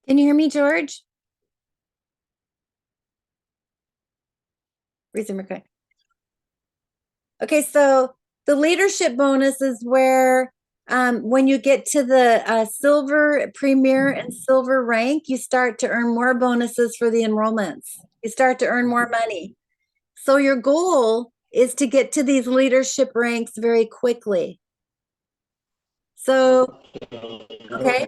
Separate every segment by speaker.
Speaker 1: Can you hear me, George? Reason recording. Okay, so the leadership bonus is where when you get to the silver premier and silver rank, you start to earn more bonuses for the enrollments. You start to earn more money. So your goal is to get to these leadership ranks very quickly. So, okay.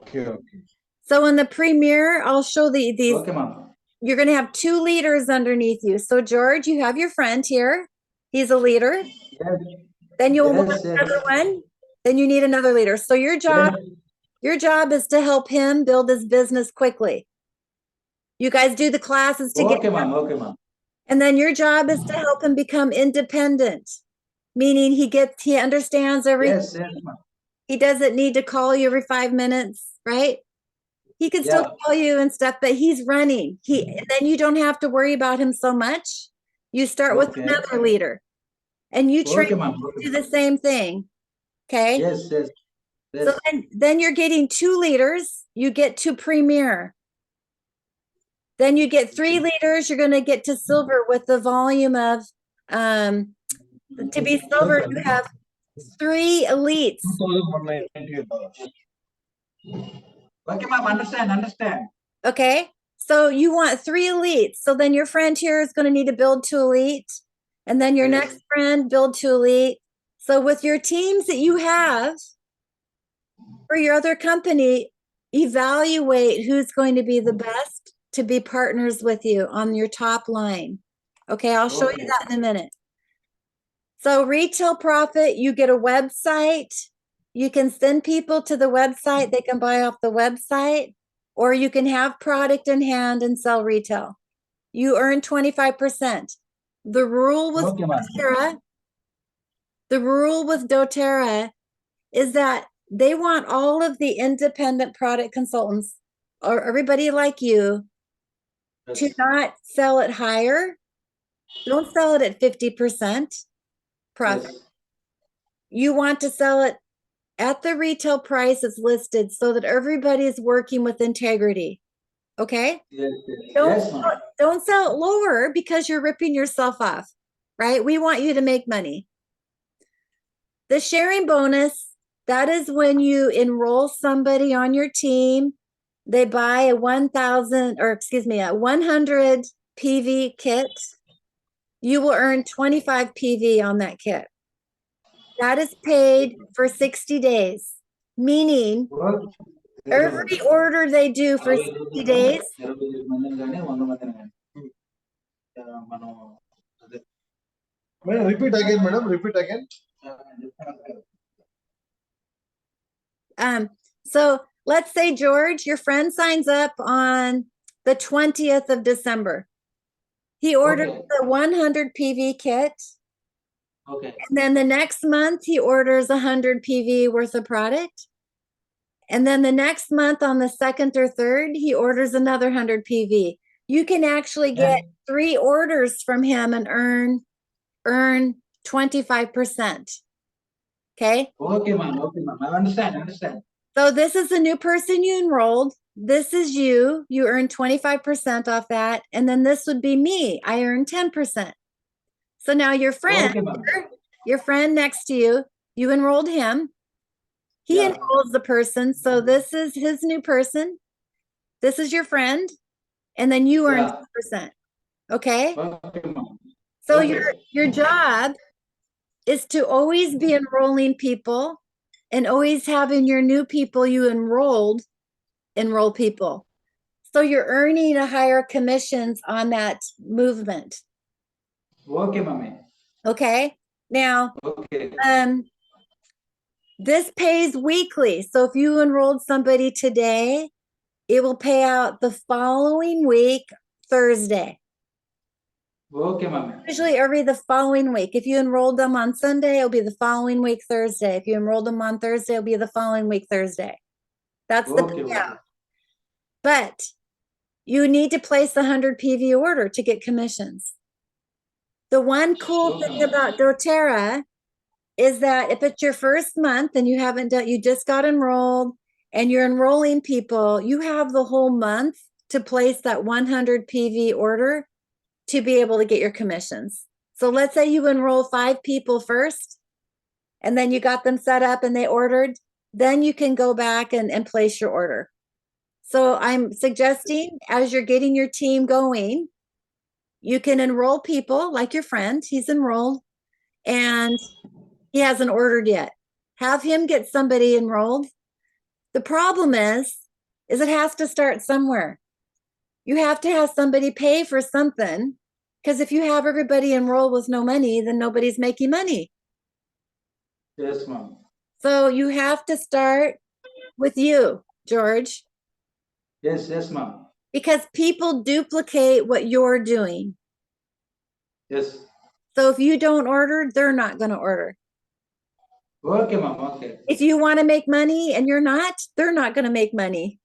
Speaker 1: So in the premier, I'll show these.
Speaker 2: Okay, ma'am.
Speaker 1: You're going to have 2 leaders underneath you. So George, you have your friend here. He's a leader.
Speaker 2: Yes.
Speaker 1: Then you'll
Speaker 2: Yes,
Speaker 1: want
Speaker 2: yes.
Speaker 1: another one. Then you need another leader. So your job is to help him build his business quickly. You guys do the classes together.
Speaker 2: Okay, ma'am. Okay, ma'am.
Speaker 1: And then your job is to help him become independent, meaning he understands everything.
Speaker 2: Yes, yes, ma'am.
Speaker 1: He doesn't need to call you every 5 minutes, right? He can still call you and stuff, but he's running. Then you don't have to worry about him so much. You start with another leader, and you train him to do the same thing. Okay.
Speaker 2: Yes, yes. Yes.
Speaker 1: So then you're getting 2 leaders. You get to premier. Then you get 3 leaders. You're going to get to silver with the volume of to be silver. You have 3 elites.
Speaker 2: Okay, ma'am. Understand.
Speaker 1: Okay. So you want 3 elites. So then your friend here is going to need to build to elite. And then your next friend build to elite. So with your teams that you have for your other company, evaluate who's going to be the best to be partners with you on your top line. Okay, I'll show you that in a minute. So retail profit, you get a website. You can send people to the website. They can buy off the website, or you can have product in hand and sell retail. You earn 25%. The rule with doTERRA is that they want all of the independent product consultants or everybody like you to not sell it higher. Don't sell it at 50% profit.
Speaker 2: Yes.
Speaker 1: You want to sell it at the retail price it's listed so that everybody is working with integrity. Okay?
Speaker 2: Yes, yes.
Speaker 1: Don't sell it lower because you're ripping yourself off, right? We want you to make money. The sharing bonus, that is when you enroll somebody on your team. They buy a 100 PV kit. You will earn 25 PV on that kit. That is paid for 60 days, meaning every order they do for 60 days.
Speaker 3: Madam, repeat again, madam. Repeat again.
Speaker 1: So let's say, George, your friend signs up on the 20th of December. He orders the 100 PV kit.
Speaker 2: Okay.
Speaker 1: And then the next month, he orders 100 PV worth of product. And then the next month on the 2nd or 3rd, he orders another 100 PV. You can actually get 3 orders from him and earn 25%. Okay?
Speaker 2: Okay, ma'am. Okay, ma'am. I understand.
Speaker 1: So this is a new person you enrolled. This is you. You earn 25% off that. And then this would be me. I earn 10%. So now your friend, your friend next to you, you enrolled him. He enrolls the person. So this is his new person. This is your friend. And then you earn 10%. Okay? So your job is to always be enrolling people and always having your new people you enroll people. So you're earning a higher commissions on that movement.
Speaker 2: Okay, mommy.
Speaker 1: Okay. Now, this pays weekly. So if you enrolled somebody today, it will pay out the following week, Thursday.
Speaker 2: Okay, mommy.
Speaker 1: Usually every the following week. If you enrolled them on Sunday, it'll be the following week Thursday. If you enrolled them on Thursday, it'll be the following week Thursday. That's the
Speaker 2: Okay, okay.
Speaker 1: payout. But you need to place the 100 PV order to get commissions. The one cool
Speaker 2: Okay,
Speaker 1: thing
Speaker 2: ma'am.
Speaker 1: about doTERRA is that if it's your first month and you haven't done, you just got enrolled and you're enrolling people, you have the whole month to place that 100 PV order to be able to get your commissions. So let's say you enroll 5 people first, and then you got them set up and they ordered, then you can go back and place your order. So I'm suggesting as you're getting your team going, you can enroll people like your friend, he's enrolled and he hasn't ordered yet. Have him get somebody enrolled. The problem is it has to start somewhere. You have to have somebody pay for something, because if you have everybody enroll with no money, then nobody's making money.
Speaker 2: Yes, ma'am.
Speaker 1: So you have to start with you, George,
Speaker 2: Yes, yes, ma'am.
Speaker 1: because people duplicate what you're doing.
Speaker 2: Yes.
Speaker 1: So if you don't order, they're not going to order.
Speaker 2: Okay, ma'am. Okay.
Speaker 1: If you want to make money and you're not, they're not going to make money,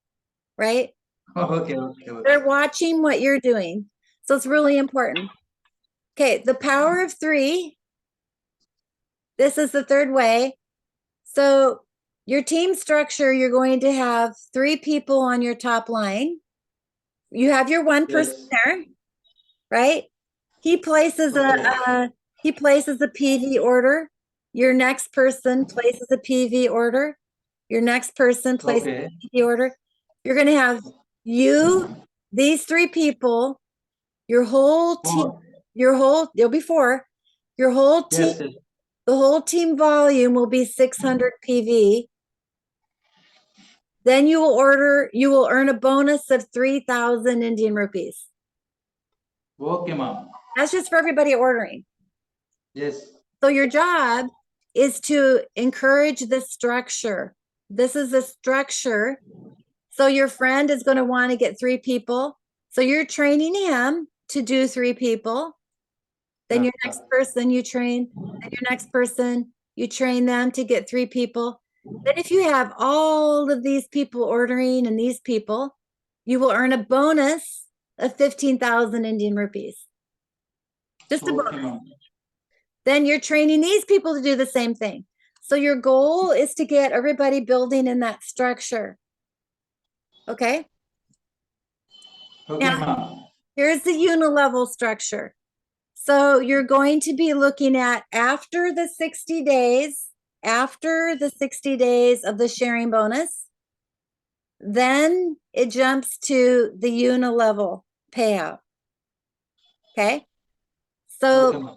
Speaker 1: right?
Speaker 2: Okay, okay, okay.
Speaker 1: They're watching what you're doing. So it's really important. Okay, the power of 3. This is the third way. So your team structure, you're going to have 3 people on your top line. You have your one person
Speaker 2: Yes.
Speaker 1: there, right? He places
Speaker 2: Okay.
Speaker 1: he places a PV order. Your next person places a PV order. Your next person places
Speaker 2: Okay.
Speaker 1: a PV order. You're going to have you, these 3 people, your whole team, there'll be 4. Your whole team,
Speaker 2: Yes, yes.
Speaker 1: the whole team volume will be 600 PV. Then you will earn a bonus of 3,000 Indian rupees.
Speaker 2: Okay, ma'am.
Speaker 1: That's just for everybody ordering.
Speaker 2: Yes.
Speaker 1: So your job is to encourage this structure. This is a structure. So your friend is going to want to get 3 people. So you're training him to do 3 people. Then your next person you train, then your next person, you train them to get 3 people. Then if you have all of these people ordering and these people, you will earn a bonus of 15,000 Indian rupees. Just a
Speaker 2: Okay,
Speaker 1: bonus.
Speaker 2: ma'am.
Speaker 1: Then you're training these people to do the same thing. So your goal is to get everybody building in that structure. Okay?
Speaker 2: Okay,
Speaker 1: Now,
Speaker 2: ma'am.
Speaker 1: here's the unilevel structure. So you're going to be looking at after the 60 days of the sharing bonus, then it jumps to the unilevel payout. Okay? So
Speaker 2: Okay, ma'am.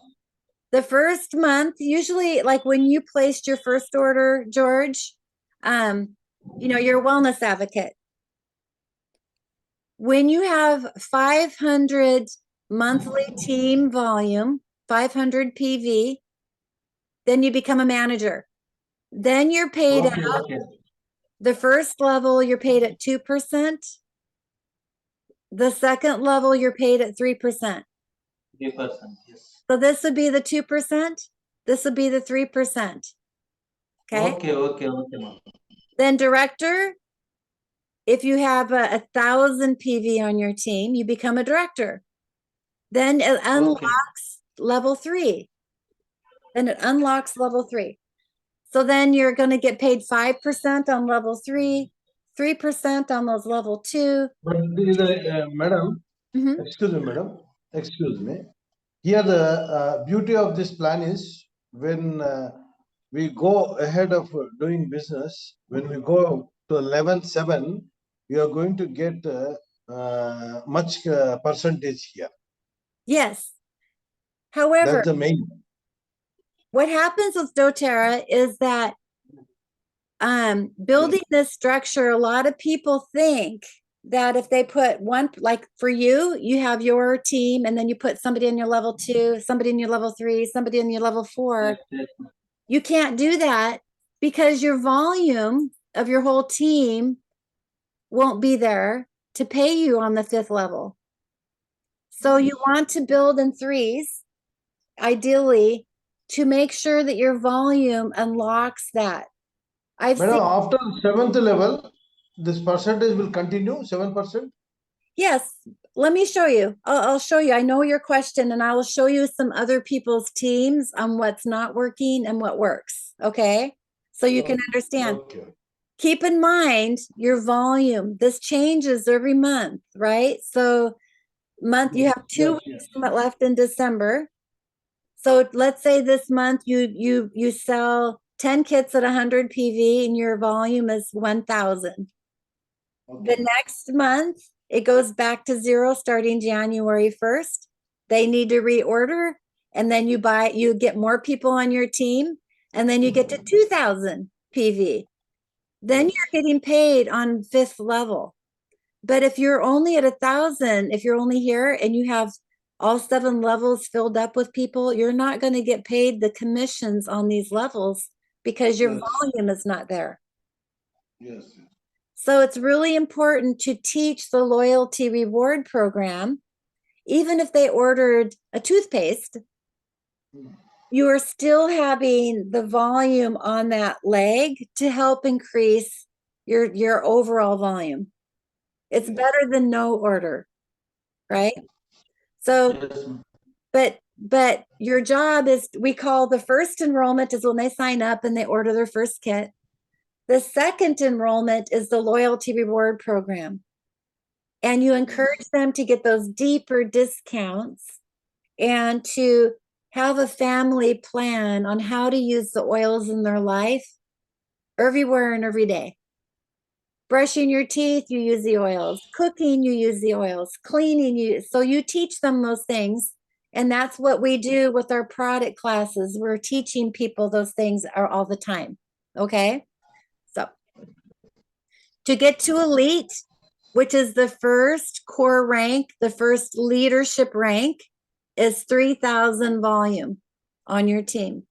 Speaker 1: the first month, usually like when you placed your first order, George, you're a wellness advocate. When you have 500 monthly team volume, 500 PV, then you become a manager. Then you're paid
Speaker 2: Okay,
Speaker 1: out.
Speaker 2: okay.
Speaker 1: The first level, you're paid at 2%. The second level, you're paid at 3%.
Speaker 2: 3%. Yes.
Speaker 1: So this would be the 2%. This would be the 3%. Okay.
Speaker 2: Okay, okay, okay, ma'am.
Speaker 1: Then director, if you have 1,000 PV on your team, you become a director. Then it unlocks level 3. Then it unlocks level 3. So then you're going to get paid 5% on level 3, 3% on those level 2.
Speaker 3: But madam,
Speaker 1: Mhm.
Speaker 3: excuse me, madam, excuse me. Here the beauty of this plan is when we go ahead of doing business, when we go to level 7, you are going to get much percentage here.
Speaker 1: Yes. However,
Speaker 3: That's the main.
Speaker 1: what happens with doTERRA is that building this structure, a lot of people think that if they put one, like for you, you have your team and then you put somebody in your level 2, somebody in your level 3, somebody in your level 4.
Speaker 2: Yes,
Speaker 1: You can't do that because your volume of your whole team won't be there to pay you on the 5th level. So you want to build in threes, ideally, to make sure that your volume unlocks that. I've
Speaker 3: Madam,
Speaker 1: seen,
Speaker 3: after seventh level, this percentage will continue, 7%?
Speaker 1: yes, let me show you. I'll show you. I know your question, and I will show you some other people's teams on what's not working and what works. Okay. So you can understand.
Speaker 3: Okay.
Speaker 1: Keep in mind your volume. This changes every month, right? So you have 2 weeks left in December. So let's say this month you sell 10 kits at 100 PV and your volume is 1,000. The next month it goes back to zero starting January 1st. They need to reorder, and then you get more people on your team, and then you get to 2,000 PV. Then you're getting paid on fifth level. But if you're only at 1,000, if you're only here and you have all 7 levels filled up with people, you're not going to get paid the commissions on these levels because your volume is not there.
Speaker 3: Yes.
Speaker 1: So it's really important to teach the loyalty reward program. Even if they ordered a toothpaste, you are still having the volume on that leg to help increase your overall volume. It's better than no order, right? So,
Speaker 2: Yes, ma'am.
Speaker 1: but your job is, we call the first enrollment is when they sign up and they order their first kit. The second enrollment is the loyalty reward program. And you encourage them to get those deeper discounts and to have a family plan on how to use the oils in their life everywhere and every day. Brushing your teeth, you use the oils. Cooking, you use the oils. Cleaning, so you teach them those things. And that's what we do with our product classes. We're teaching people those things all the time. Okay. So to get to elite, which is the first core rank, the first leadership rank, is 3,000 volume on your team.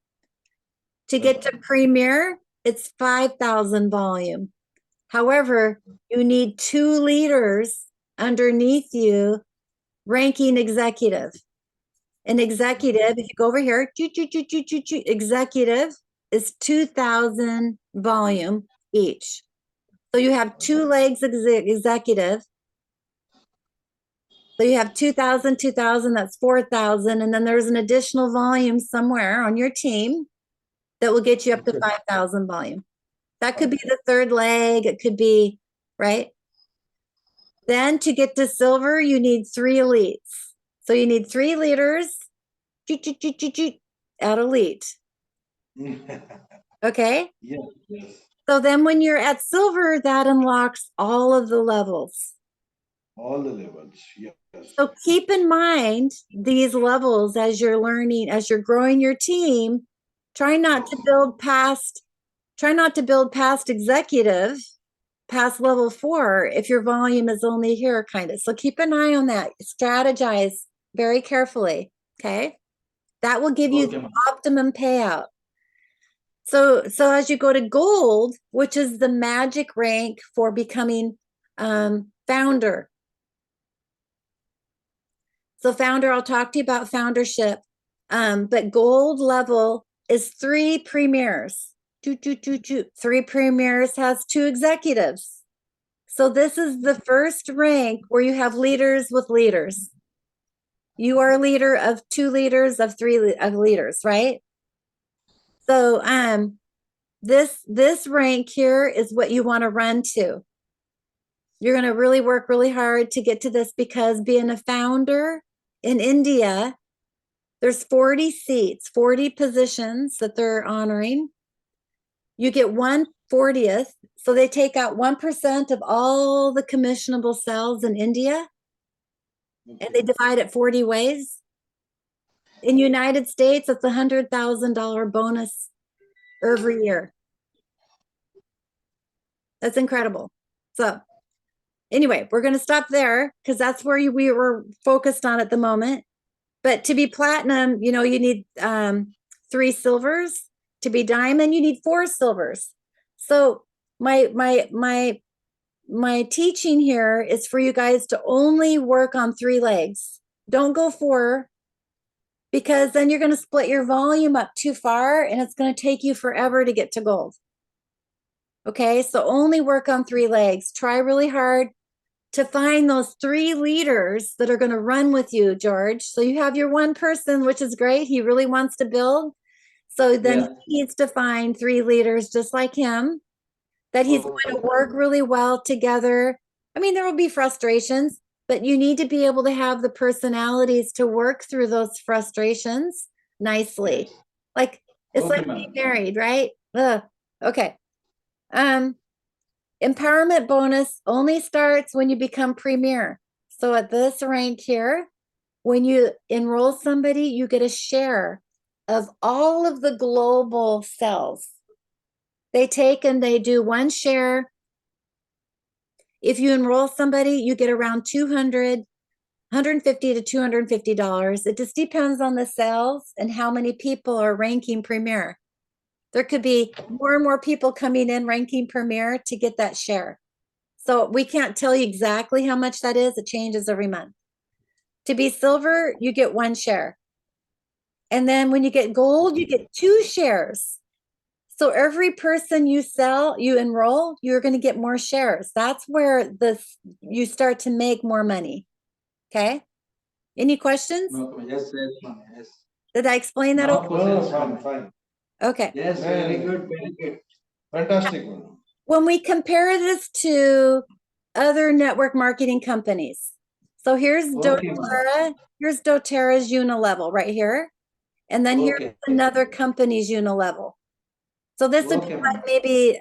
Speaker 1: To get to premier, it's 5,000 volume. However, you need 2 leaders underneath you ranking executive. An executive, if you go over here, executive is 2,000 volume each. So you have 2 legs executive. So you have 2,000, 2,000, that's 4,000. And then there's an additional volume somewhere on your team that will get you up to 5,000 volume. That could be the third leg. It could be, right? Then to get to silver, you need 3 elites. So you need 3 leaders at elite. Okay?
Speaker 3: Yes.
Speaker 1: So then when you're at silver, that unlocks all of the levels.
Speaker 3: All the levels, yes.
Speaker 1: So keep in mind these levels as you're learning, as you're growing your team. Try not to build past executive, past level 4 if your volume is only here, kind of. So keep an eye on that. Strategize very carefully. Okay. That will give you the optimum payout. So as you go to gold, which is the magic rank for becoming founder. So founder, I'll talk to you about foundership. But gold level is 3 premiers. 3 premiers has 2 executives. So this is the first rank where you have leaders with leaders. You are a leader of 2 leaders of 3 of leaders, right? So this rank here is what you want to run to. You're going to really work really hard to get to this, because being a founder in India, there's 40 seats, 40 positions that they're honoring. You get 1/40th. So they take out 1% of all the commissionable cells in India, and they divide it 40 ways. In United States, it's $100,000 bonus every year. That's incredible. So anyway, we're going to stop there because that's where we were focused on at the moment. But to be platinum, you need 3 silvers. To be diamond, you need 4 silvers. So my teaching here is for you guys to only work on 3 legs. Don't go 4, because then you're going to split your volume up too far and it's going to take you forever to get to gold. Okay, so only work on 3 legs. Try really hard to find those 3 leaders that are going to run with you, George. So you have your one person, which is great. He really wants to build. So then
Speaker 2: Yeah.
Speaker 1: he needs to find 3 leaders just like him, that he's going to work really well together. I mean, there will be frustrations, but you need to be able to have the personalities to work through those frustrations nicely.
Speaker 2: Yes.
Speaker 1: Like, it's
Speaker 2: Okay,
Speaker 1: like
Speaker 2: ma'am.
Speaker 1: being married, right? Ugh. Okay. Empowerment bonus only starts when you become premier. So at this rank here, when you enroll somebody, you get a share of all of the global cells. They take and they do 1 share. If you enroll somebody, you get around $150 to $250. It just depends on the cells and how many people are ranking premier. There could be more and more people coming in ranking premier to get that share. So we can't tell you exactly how much that is. It changes every month. To be silver, you get 1 share. And then when you get gold, you get 2 shares. So every person you sell, you enroll, you're going to get more shares. That's where you start to make more money. Okay. Any questions?
Speaker 2: No, yes, yes, ma'am. Yes.
Speaker 1: Did I explain that?
Speaker 2: No
Speaker 1: Okay.
Speaker 2: questions,
Speaker 3: fine,
Speaker 2: ma'am.
Speaker 3: fine.
Speaker 1: Okay.
Speaker 2: Yes, very good, very good.
Speaker 3: Fantastic one.
Speaker 1: When we compare this to other network marketing companies, so here's
Speaker 2: Okay, ma'am.
Speaker 1: doTERRA. Here's doTERRA's unilevel right here. And then here's
Speaker 2: Okay.
Speaker 1: another company's unilevel. So this would be
Speaker 2: Okay,
Speaker 1: like
Speaker 2: ma'am.
Speaker 1: maybe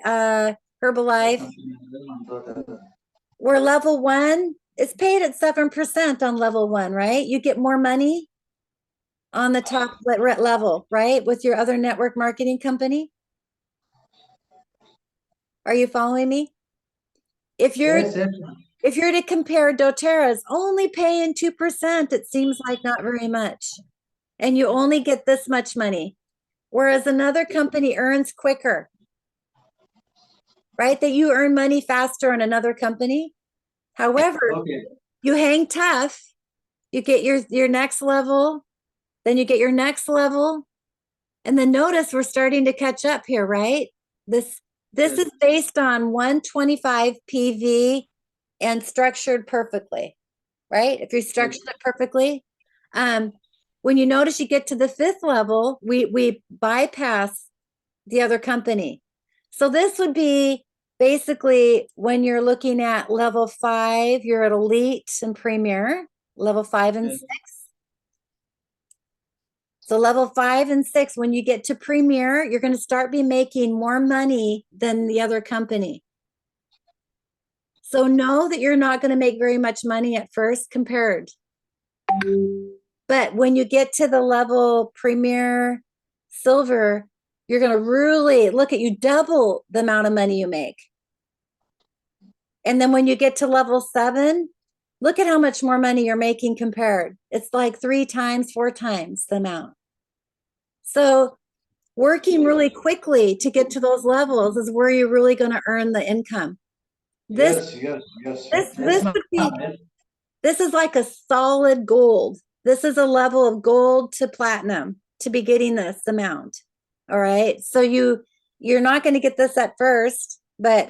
Speaker 1: Herbalife. Where level 1 is paid at 7% on level 1, right? You get more money on the top level, right? With your other network marketing company. Are you following me? If you're
Speaker 2: Yes, yes, ma'am.
Speaker 1: if you're to compare doTERRA's only paying 2%, it seems like not very much. And you only get this much money. Whereas another company earns quicker, right? That you earn money faster on another company. However,
Speaker 2: Okay.
Speaker 1: you hang tough, you get your next level, then you get your next level. And then notice we're starting to catch up here, right? This
Speaker 2: Yes.
Speaker 1: is based on 125 PV and structured perfectly, right? If you structured it perfectly. When you notice you get to the 5th level, we bypass the other company. So this would be basically when you're looking at level 5, you're at elite and premier, level 5 and
Speaker 2: Yes.
Speaker 1: 6. So level 5 and 6, when you get to premier, you're going to start be making more money than the other company. So know that you're not going to make very much money at first compared. But when you get to the level premier silver, you're going to really look at you double the amount of money you make. And then when you get to level 7, look at how much more money you're making compared. It's like 3 times, 4 times the amount. So working really quickly to get to those levels is where you're really going to earn the income. This
Speaker 3: Yes.
Speaker 2: Yes, ma'am.
Speaker 1: would be,
Speaker 2: Yes.
Speaker 1: this is like a solid gold. This is a level of gold to platinum to be getting this amount. All right. So you're not going to get this at first, but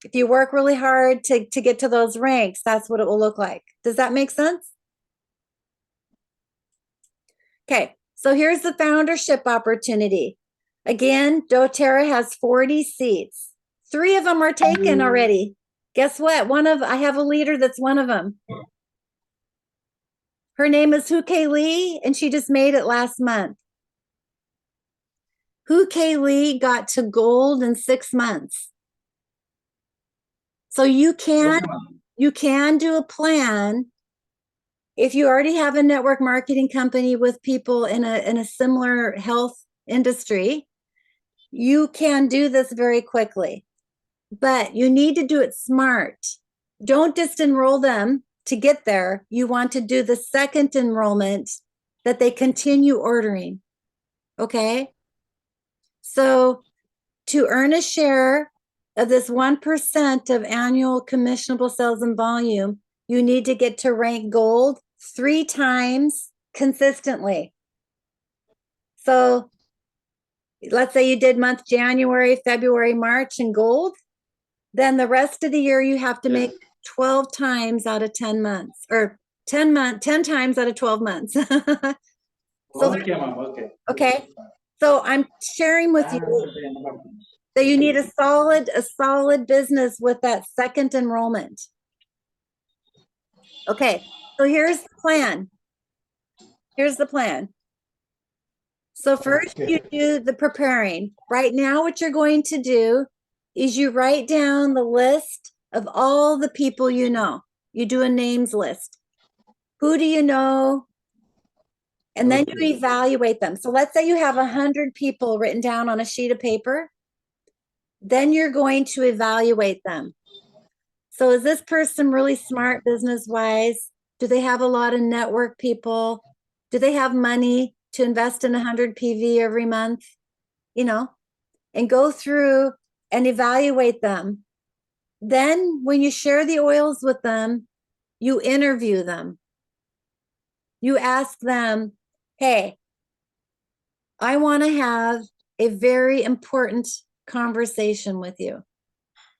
Speaker 1: if you work really hard to get to those ranks, that's what it will look like. Does that make sense? Okay. So here's the foundership opportunity. Again, doTERRA has 40 seats. 3 of them are taken already. Guess what? I have a leader that's one of them. Her name is Hu Kay Lee, and she just made it last month. Hu Kay Lee got to gold in 6 months. So you can do a plan. If you already have a network marketing company with people in a similar health industry, you can do this very quickly. But you need to do it smart. Don't just enroll them to get there. You want to do the second enrollment that they continue ordering. Okay? So to earn a share of this 1% of annual commissionable sales and volume, you need to get to rank gold 3 times consistently. So let's say you did month January, February, March in gold. Then the rest of the year you have to make 12 times out of 10 months, or 10 times out of 12 months. So
Speaker 2: Okay, ma'am. Okay.
Speaker 1: okay. So I'm sharing with you that you need a solid business with that second enrollment. Okay. So here's the plan. Here's the plan. So first you do the preparing. Right now, what you're going to do is you write down the list of all the people you know. You do a names list. Who do you know? And then you evaluate them. So let's say you have 100 people written down on a sheet of paper. Then you're going to evaluate them. So is this person really smart business-wise? Do they have a lot of network people? Do they have money to invest in 100 PV every month? You know, and go through and evaluate them. Then when you share the oils with them, you interview them. You ask them, hey, I want to have a very important conversation with you.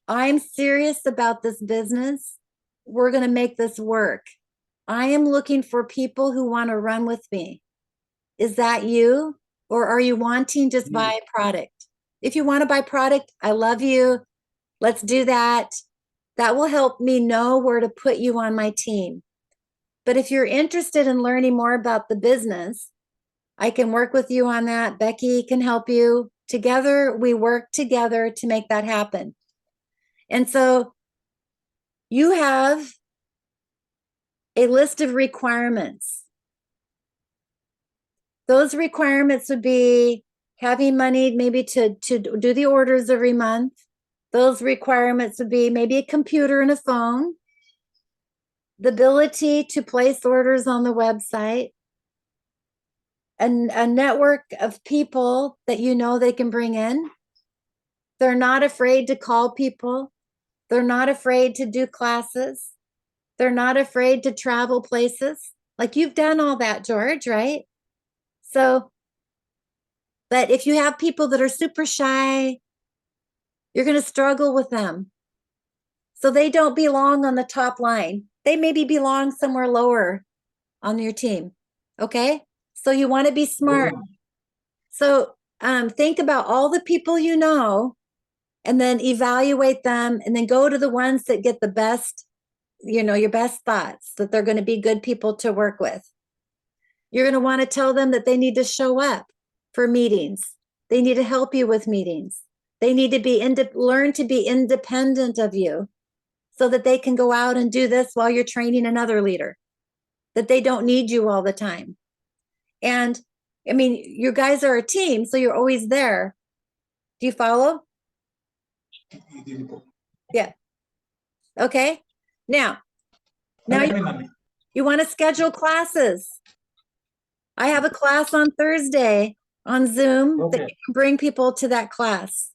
Speaker 1: I'm serious about this business. We're going to make this work. I am looking for people who want to run with me. Is that you? Or are you wanting just buy a product? If you want to buy product, I love you. Let's do that. That will help me know where to put you on my team. But if you're interested in learning more about the business, I can work with you on that. Becky can help you. Together, we work together to make that happen. And so you have a list of requirements. Those requirements would be having money maybe to do the orders every month. Those requirements would be maybe a computer and a phone, the ability to place orders on the website, and a network of people that you know they can bring in. They're not afraid to call people. They're not afraid to do classes. They're not afraid to travel places. Like you've done all that, George, right? So, but if you have people that are super shy, you're going to struggle with them. So they don't belong on the top line. They maybe belong somewhere lower on your team. Okay? So you want to be smart. So think about all the people you know and then evaluate them and then go to the ones that get the best, you know, your best thoughts, that they're going to be good people to work with. You're going to want to tell them that they need to show up for meetings. They need to help you with meetings. They need to learn to be independent of you so that they can go out and do this while you're training another leader, that they don't need you all the time. And I mean, you guys are a team, so you're always there. Do you follow? Yeah. Okay. Now you want to schedule classes. I have a class on Thursday on Zoom that you can bring people to that class.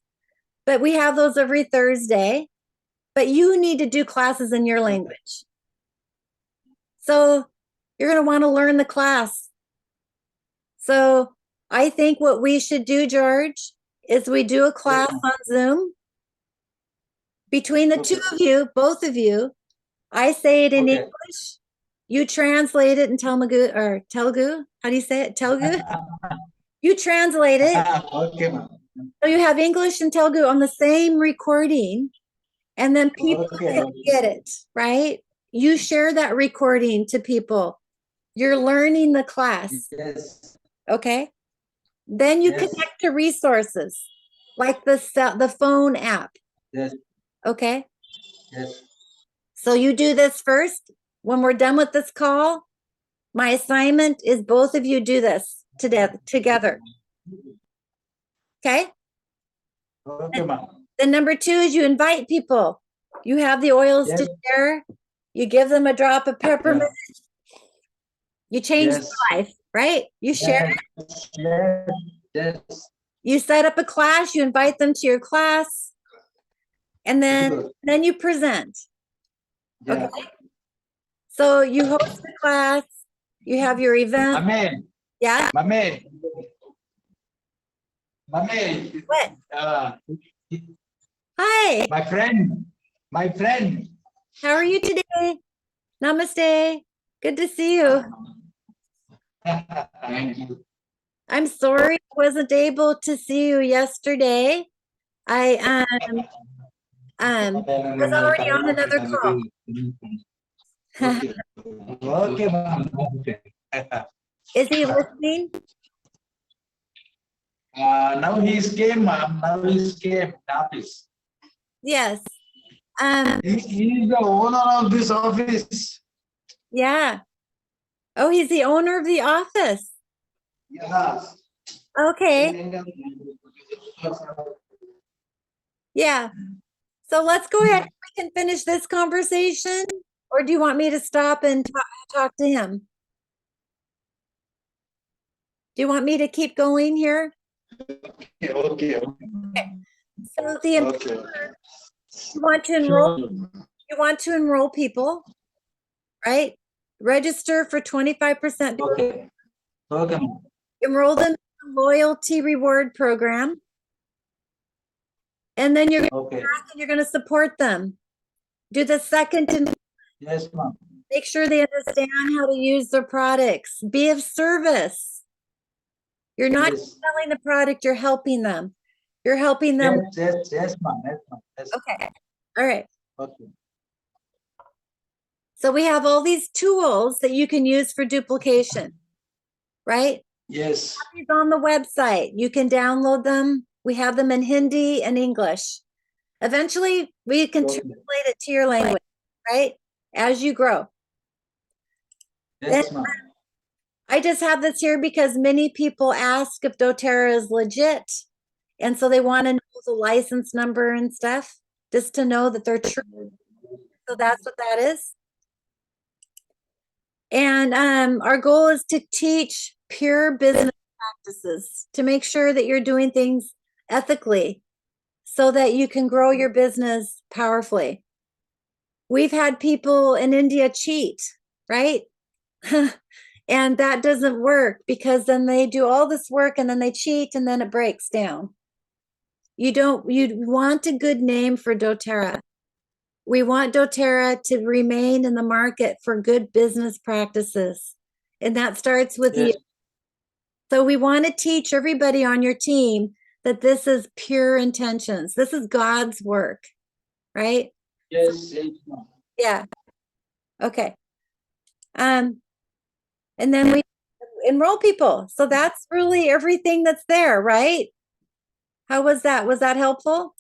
Speaker 1: But we have those every Thursday. But you need to do classes in your language. So you're going to want to learn the class. So I think what we should do, George, is we do a class on Zoom. Between the two of you, both of you, I say it in English. You translate it in Telugu or Telugu. How do you say it? Telugu? You translate it.
Speaker 2: Okay, ma'am.
Speaker 1: So you have English and Telugu on the same recording, and then people can get it, right? You share that recording to people. You're learning the class.
Speaker 2: Yes.
Speaker 1: Okay. Then you connect to resources like the phone app.
Speaker 2: Yes.
Speaker 1: Okay.
Speaker 2: Yes.
Speaker 1: So you do this first. When we're done with this call, my assignment is both of you do this together. Okay.
Speaker 2: Okay, ma'am.
Speaker 1: Then number 2 is you invite people. You have the oils to share. You give them a drop of peppermint. You change their life, right? You share it.
Speaker 2: Yes.
Speaker 1: You set up a class. You invite them to your class. And then you present. Okay. So you host the class. You have your event.
Speaker 2: Mame,
Speaker 1: Yeah.
Speaker 2: Mame, Mame,
Speaker 1: What?
Speaker 2: uh,
Speaker 1: Hi.
Speaker 2: my friend.
Speaker 1: How are you today? Namaste. Good to see you.
Speaker 2: Thank you.
Speaker 1: I'm sorry I wasn't able to see you yesterday. I was already on another call.
Speaker 2: Okay. Okay, ma'am. Okay.
Speaker 1: Is he listening?
Speaker 2: Now he's came, ma'am. Now he's came. Office.
Speaker 1: Yes.
Speaker 2: He is the owner of this office.
Speaker 1: Yeah. Oh, he's the owner of the office.
Speaker 2: Yeah.
Speaker 1: Okay. Yeah. So let's go ahead. We can finish this conversation, or do you want me to stop and talk to him? Do you want me to keep going here?
Speaker 2: Okay.
Speaker 1: So the
Speaker 2: Okay.
Speaker 1: you want to enroll,
Speaker 2: Sure.
Speaker 1: you want to enroll people, right? Register for 25%.
Speaker 2: Okay. Okay. ma'am.
Speaker 1: Enroll them in the loyalty reward program. And then you're
Speaker 2: Okay.
Speaker 1: going to support them. Do the second and
Speaker 2: Yes, ma'am.
Speaker 1: make sure they understand how to use their products. Be of service. You're not
Speaker 2: Yes.
Speaker 1: selling the product, you're helping them. You're helping them.
Speaker 2: Yes, ma'am. Yes, ma'am. Yes.
Speaker 1: Okay. All right.
Speaker 2: Okay.
Speaker 1: So we have all these tools that you can use for duplication, right?
Speaker 2: Yes.
Speaker 1: These on the website. You can download them. We have them in Hindi and English. Eventually, we can
Speaker 2: Okay.
Speaker 1: translate it to your language, right? As you grow.
Speaker 2: Yes, ma'am.
Speaker 1: I just have this here because many people ask if doTERRA is legit. And so they want to know the license number and stuff, just to know that they're true. So that's what that is. And our goal is to teach pure business practices, to make sure that you're doing things ethically so that you can grow your business powerfully. We've had people in India cheat, right? And that doesn't work because then they do all this work and then they cheat and then it breaks down. You want a good name for doTERRA. We want doTERRA to remain in the market for good business practices. And that starts with
Speaker 2: Yes.
Speaker 1: you. So we want to teach everybody on your team that this is pure intentions. This is God's work, right?
Speaker 2: Yes, ma'am.
Speaker 1: Yeah. Okay. And then we enroll people. So that's really everything that's there, right? How was that? Was that helpful?